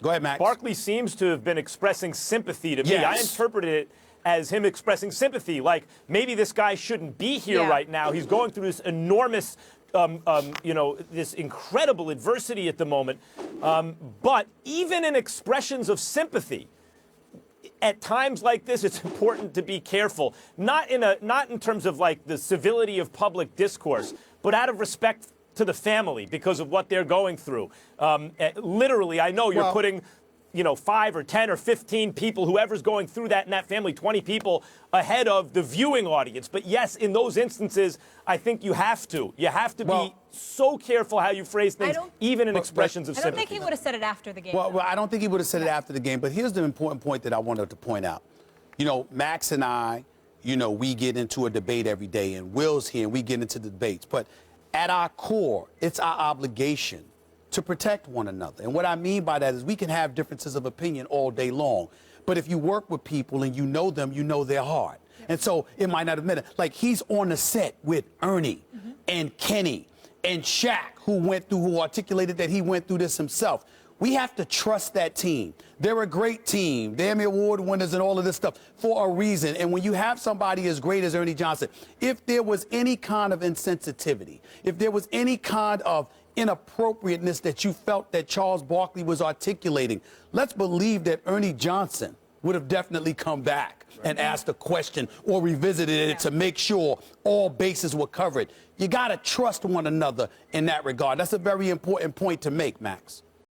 Go ahead, Max. Barkley seems to have been expressing sympathy to me. Yes. I interpreted it as him expressing sympathy, like maybe this guy shouldn't be here right now. He's going through this enormous, this incredible adversity at the moment. But even in expressions of sympathy, at times like this, it's important to be careful. Not in terms of like the civility of public discourse, but out of respect to the family because of what they're going through. Literally, I know you're putting 5 or 10 or 15 people, whoever's going through that in that family, 20 people ahead of the viewing audience. But yes, in those instances, I think you have to. You have to be so careful how you phrase things, even in expressions of sympathy. I don't think he would have said it after the game. Well, I don't think he would have said it after the game. But here's the important point that I wanted to point out. Max and I, we get into a debate every day, and Will's here, and we get into the debates. But at our core, it's our obligation to protect one another. And what I mean by that is we can have differences of opinion all day long. But if you work with people and you know them, you know their heart. And so it might not have meant it. Like he's on the set with Ernie and Kenny and Shaq, who articulated that he went through this himself. We have to trust that team. They're a great team. They're Emmy Award winners and all of this stuff for a reason. And when you have somebody as great as Ernie Johnson, if there was any kind of insensitivity, if there was any kind of inappropriateness that you felt that Charles Barkley was articulating, let's believe that Ernie Johnson would have definitely come back and asked a question or revisited it to make sure all bases were covered. You got to trust one another in that regard. That's a very important point to make, Max.